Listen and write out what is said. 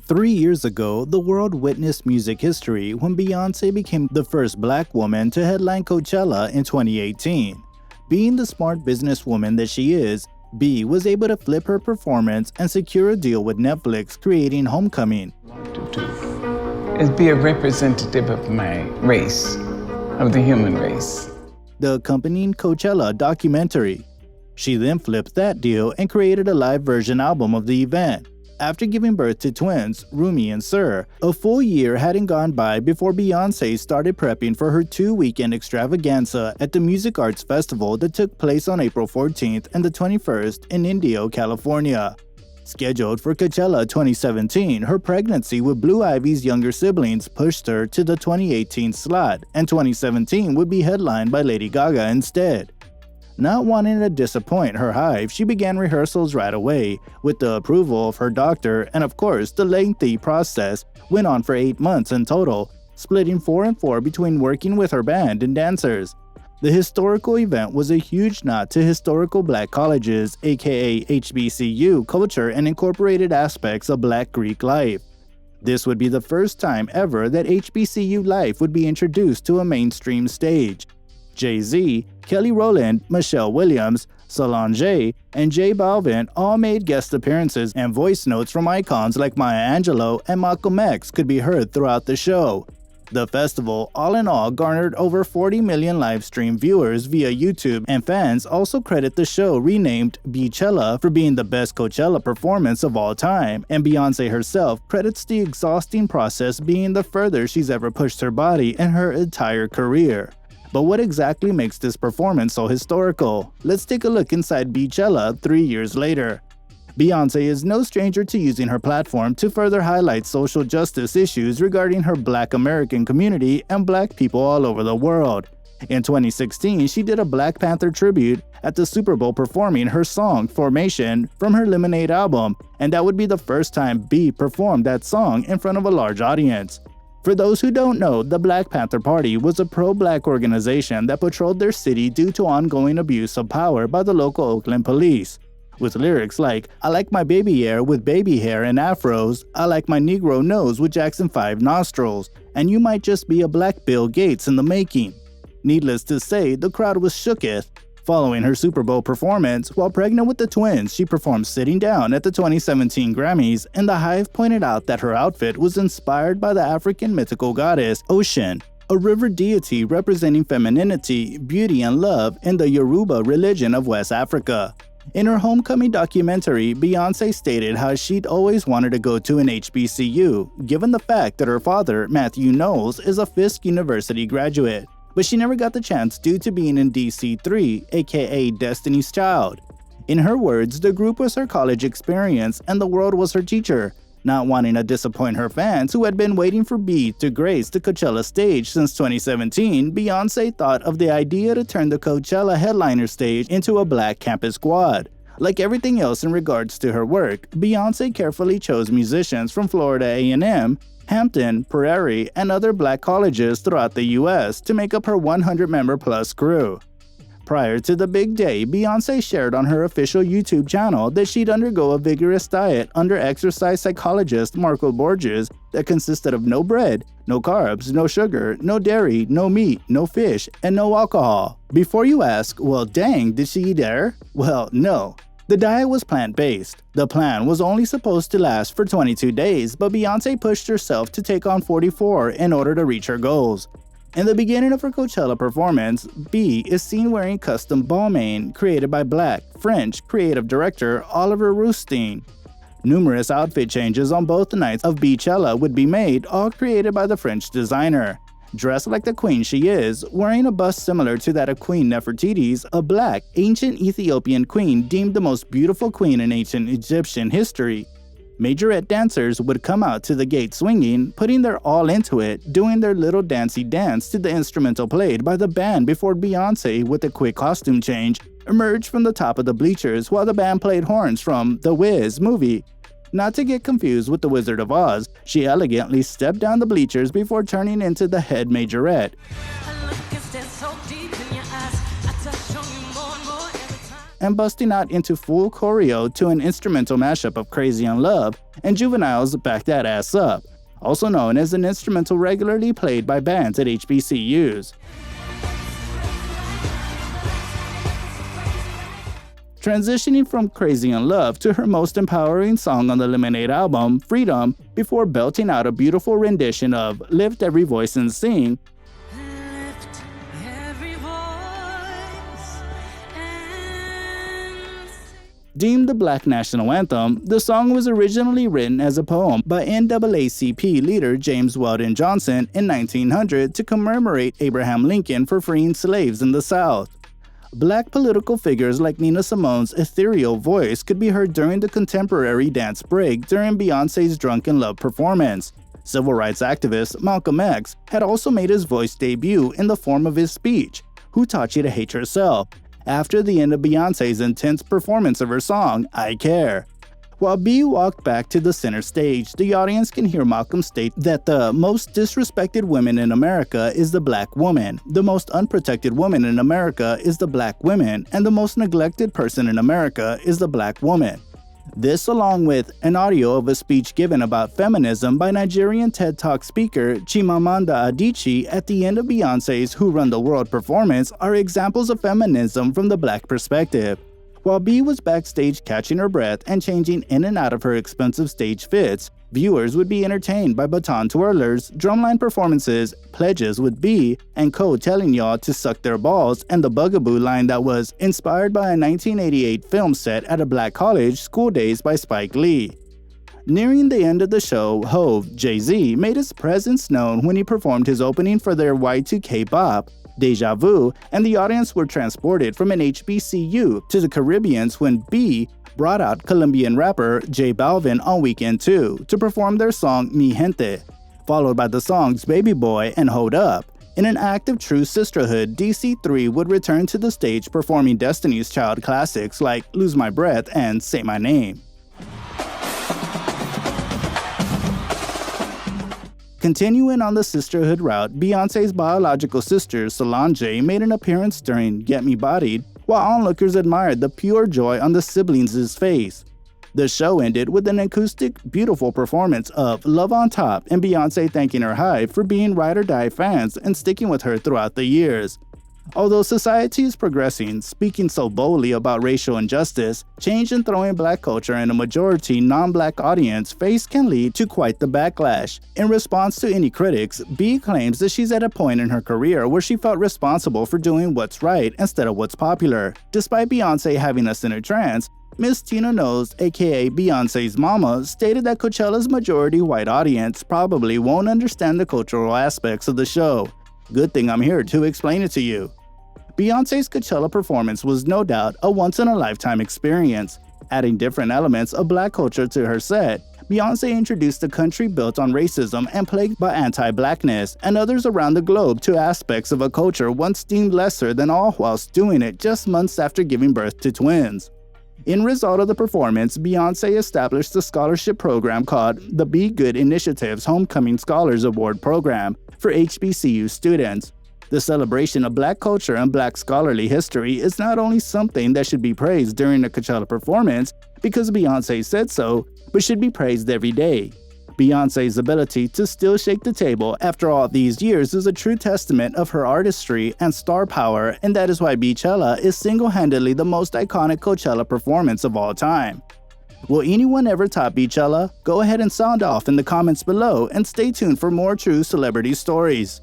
3 years ago, the world witnessed music history when Beyonce became the first black woman to headline Coachella in 2018. Being the smart businesswoman that she is, B was able to flip her performance and secure a deal with Netflix, creating Homecoming. Is be a representative of my race, of the human race. The accompanying Coachella documentary. She then flipped that deal and created a live version album of the event. After giving birth to twins, Rumi and Sir, a full year hadn't gone by before Beyonce started prepping for her 2-weekend extravaganza at the Music Arts Festival that took place on April 14th and the 21st in Indio, California. Scheduled for Coachella 2017, her pregnancy with Blue Ivy's younger siblings pushed her to the 2018 slot, and 2017 would be headlined by Lady Gaga instead. Not wanting to disappoint her hive, she began rehearsals right away, with the approval of her doctor, and of course, the lengthy process went on for 8 months in total, splitting 4 and 4 between working with her band and dancers. The historical event was a huge nod to historical black colleges, aka HBCU, culture and incorporated aspects of black Greek life. This would be the first time ever that HBCU life would be introduced to a mainstream stage. Jay-Z, Kelly Rowland, Michelle Williams, Solange, and J Balvin all made guest appearances, and voice notes from icons like Maya Angelou and Malcolm X could be heard throughout the show. The festival, all in all, garnered over 40 million live stream viewers via YouTube, and fans also credit the show renamed Beychella for being the best Coachella performance of all time, and Beyonce herself credits the exhausting process being the furthest she's ever pushed her body in her entire career. But what exactly makes this performance so historical? Let's take a look inside Beychella 3 years later. Beyonce is no stranger to using her platform to further highlight social justice issues regarding her Black American community and Black people all over the world. In 2016, she did a Black Panther tribute at the Super Bowl performing her song Formation from her Lemonade album, and that would be the first time B performed that song in front of a large audience. For those who don't know, the Black Panther Party was a pro-black organization that patrolled their city due to ongoing abuse of power by the local Oakland police. With lyrics like, "I like my baby hair with baby hair and afros, I like my Negro nose with Jackson 5 nostrils, and you might just be a black Bill Gates in the making." Needless to say, the crowd was shooketh. Following her Super Bowl performance, while pregnant with the twins, she performed sitting down at the 2017 Grammys, and the Hive pointed out that her outfit was inspired by the African mythical goddess Ocean, a river deity representing femininity, beauty, and love in the Yoruba religion of West Africa. In her Homecoming documentary, Beyonce stated how she'd always wanted to go to an HBCU, given the fact that her father, Matthew Knowles, is a Fisk University graduate. But she never got the chance due to being in DC3, aka Destiny's Child. In her words, the group was her college experience and the world was her teacher. Not wanting to disappoint her fans who had been waiting for B to grace the Coachella stage since 2017, Beyonce thought of the idea to turn the Coachella headliner stage into a black campus squad. Like everything else in regards to her work, Beyonce carefully chose musicians from Florida A&M, Hampton, Prairie, and other black colleges throughout the US to make up her 100-member-plus crew. Prior to the big day, Beyonce shared on her official YouTube channel that she'd undergo a vigorous diet under exercise psychologist Marco Borges that consisted of no bread, no carbs, no sugar, no dairy, no meat, no fish, and no alcohol. Before you ask, well dang, did she eat air? Well, no. The diet was plant-based. The plan was only supposed to last for 22 days, but Beyonce pushed herself to take on 44 in order to reach her goals. In the beginning of her Coachella performance, B is seen wearing custom Balmain created by Black, French creative director Oliver Rousteing. Numerous outfit changes on both nights of Beychella would be made, all created by the French designer. Dressed like the queen she is, wearing a bust similar to that of Queen Nefertiti's, a black, ancient Ethiopian queen deemed the most beautiful queen in ancient Egyptian history. Majorette dancers would come out to the gate swinging, putting their all into it, doing their little dancey dance to the instrumental played by the band before Beyonce, with a quick costume change, emerged from the top of the bleachers while the band played horns from The Wiz movie. Not to get confused with The Wizard of Oz, she elegantly stepped down the bleachers before turning into the head majorette. and busting out into full choreo to an instrumental mashup of Crazy in Love and Juvenile's Back That Ass Up, also known as an instrumental regularly played by bands at HBCUs. Transitioning from Crazy in Love to her most empowering song on the Lemonade album, Freedom, before belting out a beautiful rendition of Lift Every Voice and Sing, deemed the Black national anthem, the song was originally written as a poem by NAACP leader James Weldon Johnson in 1900 to commemorate Abraham Lincoln for freeing slaves in the South. Black political figures like Nina Simone's ethereal voice could be heard during the contemporary dance break during Beyonce's Drunk in Love performance. Civil rights activist Malcolm X had also made his voice debut in the form of his speech, Who Taught You to Hate Yourself?, after the end of Beyonce's intense performance of her song, I Care. While B walked back to the center stage, the audience can hear Malcolm state that the most disrespected woman in America is the black woman, the most unprotected woman in America is the black woman, and the most neglected person in America is the black woman. This, along with an audio of a speech given about feminism by Nigerian TED Talk speaker Chimamanda Adichie at the end of Beyonce's Who Run the World performance, are examples of feminism from the black perspective. While B was backstage catching her breath and changing in and out of her expensive stage fits, viewers would be entertained by baton twirlers, drumline performances, pledges with B, and Co telling y'all to suck their balls, and the bugaboo line that was inspired by a 1988 film set at a black college, School Days by Spike Lee. Nearing the end of the show, Hov, Jay-Z, made his presence known when he performed his opening for their Y2K bop, Deja Vu, and the audience were transported from an HBCU to the Caribbeans when B brought out Colombian rapper J Balvin on Weekend 2 to perform their song Mi Gente, followed by the songs Baby Boy and Hold Up. In an act of true sisterhood, DC3 would return to the stage performing Destiny's Child classics like Lose My Breath and Say My Name. Continuing on the sisterhood route, Beyonce's biological sister Solange made an appearance during Get Me Bodied, while onlookers admired the pure joy on the siblings' face. The show ended with an acoustic, beautiful performance of Love on Top and Beyonce thanking her hive for being ride or die fans and sticking with her throughout the years. Although society is progressing, speaking so boldly about racial injustice, change in throwing black culture in a majority non-black audience face can lead to quite the backlash. In response to any critics, B claims that she's at a point in her career where she felt responsible for doing what's right instead of what's popular. Despite Beyonce having us in a trance, Miss Tina Knowles, aka Beyonce's mama, stated that Coachella's majority white audience probably won't understand the cultural aspects of the show. Good thing I'm here to explain it to you. Beyonce's Coachella performance was no doubt a once-in-a-lifetime experience. Adding different elements of black culture to her set, Beyonce introduced a country built on racism and plagued by anti-blackness, and others around the globe to aspects of a culture once deemed lesser than all whilst doing it just months after giving birth to twins. In result of the performance, Beyonce established a scholarship program called the Be Good Initiative's Homecoming Scholars Award Program for HBCU students. The celebration of black culture and black scholarly history is not only something that should be praised during a Coachella performance because Beyonce said so, but should be praised every day. Beyonce's ability to still shake the table after all these years is a true testament of her artistry and star power, and that is why Beychella is single-handedly the most iconic Coachella performance of all time. Will anyone ever top Beychella? Go ahead and sound off in the comments below and stay tuned for more true celebrity stories.